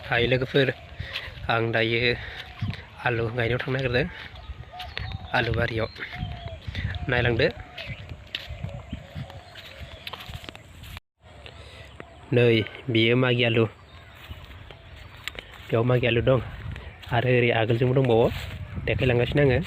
हाय लोगोफोर आं दायो आलु गायनायाव थांनो नागिरदों आलु बारियाव नायलांदो नै बियो मागि आलु बेयाव मागि आलु दं आरो ओरै आगोलजोंबो दंबावो देखायलांगासिनो आङो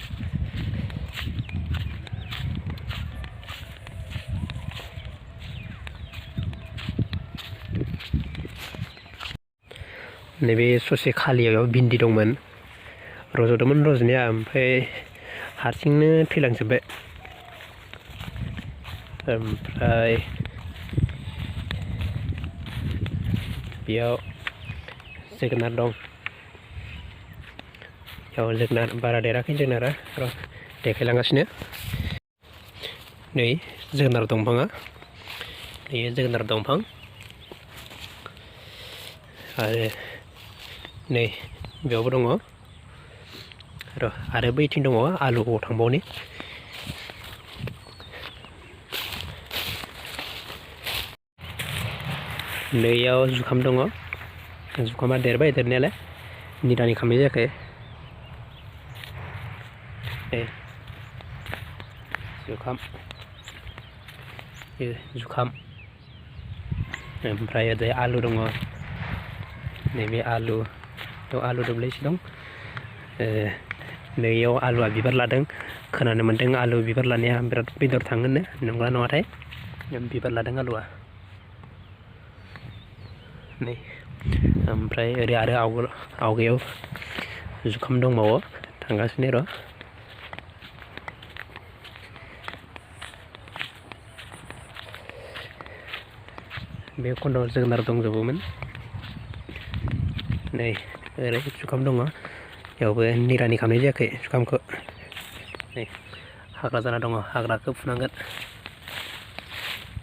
नैबे ससे खालियाव भिन्दि दंमोन रज'दोंमोन रज'नाया ओमफ्राय हारसिंनो थैलांजोब्बाय ओमफ्राय बेयाव जोगोनार दं बेयाव जोगोनार बारा देराखै जोगोनारा र' देखायलांगासिनो नै जोगोनार दंफाङा बेयो जोगोनार दंफां आरो नै बेयावबो दङ र' आरो बैथिं दङ आलुआव थांबावनि नैयाव जुखाम दङ जुखामा देरबाय देरनायालाय निदानि खालामनाय जायाखै जुखाम ओमफ्राय ओरै आलु दङ नैबे आलु दब्लायसे दं नैयाव आलुआ बिबार लादों खोनानो मोन्दों आलु बिबार लानाया बिराद बेदर थाङोनो नंगौना नङाथाय बिबार लादों आलुआ नै ओमफ्राय ओरै आरो आवगायाव जुखाम दंबावो थांगासिनो र' बे खन्द'आव जोगोनार दंजोबोमोन नै ओरै जुखाम दङ बेयावबो निरानि खालामनाय जायाखै जुखामखौ नै हाग्रा जाना दङ हाग्राखौ फुनांगोन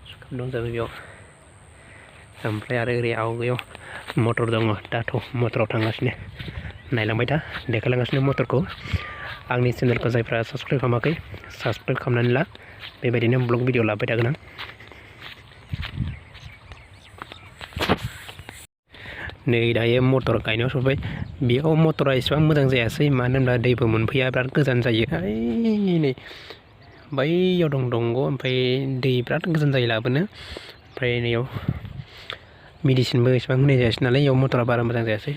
जुखाम दंजोबो बेयाव ओमफ्राय आरो ओरै आवगायाव मटर दङ दाथ' मटराव थांगासिनो नायलांबाय था देखायलांगासिनो मटरखौ आंनि चेनेलखौ जायफ्रा साबसक्राइब खालामाखै साबसक्राइब खालामनानै ला बेबायदिनो ब्लग भिडिअ लाबाय थागोन आं नै दायो मटर गायनायाव सफैबाय बेयाव मटरा एसेबां मोजां जायासै मानो होनब्ला दैबो मोनफैया बिराद गोजान जायो नै बैयाव दं दंग' ओमफ्राय दै बिराद गोजान जायो लाबोनो ओमफ्राय नैयाव मेडिसिनबो एसेबां होनाय जायासै नालाय बेयाव मटरा बारा मोजां जायासै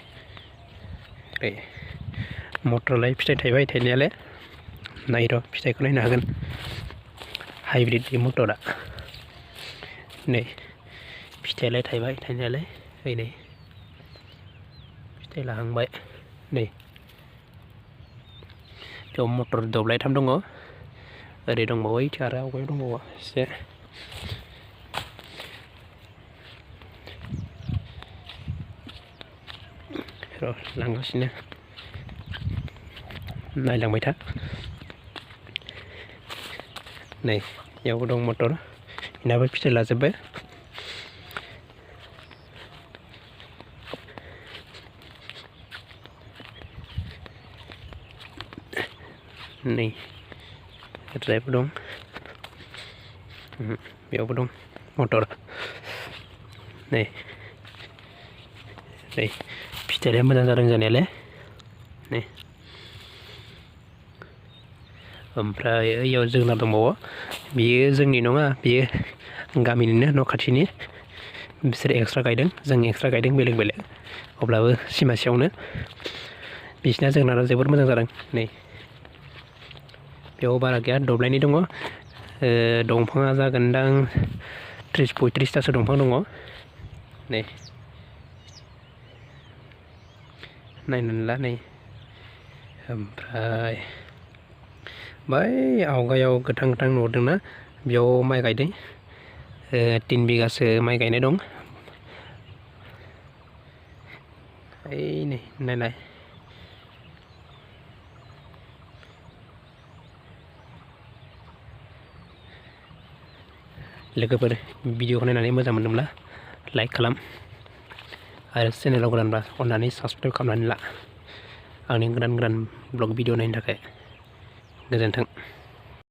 मटरालाय फिथाइ थायबाय थायनायालाय नाय र' फिथाइखौ नायनो हागोन हाइब्रिद बे मटरा नै फिथाइयालाय थायबाय थायनायालाय नै फिथाइ लाहांबाय नै बेयाव मटर दब्लायथाम दङ ओरै दंबावो ओइथिं आरो आवगायाव दंबावो एसे र' लांगासिनो नायलांबाय था नै बेयावबो दं मटर बेनाबो फिथाइ लाजोब्बाय नै ओरैजायबो दं बेयावबो दं मटर नै फिथाइया मोजां जादों जानायालाय नै ओमफ्राय ओइयाव जोगोनार दंबावो बेयो जोंनि नङा बेयो गामिनिनो न' खाथिनि बिसोर एक्सट्रा गायदों जों एक्सट्रा गायदों बेलेग बेलेग अब्लाबो सिमासेयावनो बिसिना जोगोनारा जोबोद मोजां जादों नै बेयाव बारा गैया दब्लायनै दङ दंफाङा जागोनदां 30-35थासो दंफां दङ नै नायनानै ला नै ओमफ्राय बै आवगायाव गोथां नुदोंना बेयाव माइ गायदों 3 बिगासो माइ गायनाय दं ओइ नै नायनाय लोगोफोर भिडिअखौ नायनानै मोजां मोनदोंब्ला लाइक खालाम आरो चेनेलाव गोदानब्ला अननानै साबसक्राइब खालामनानै ला आंनि गोदान ब्लग भिडिअ नायनो थाखाय गोजोन्थों।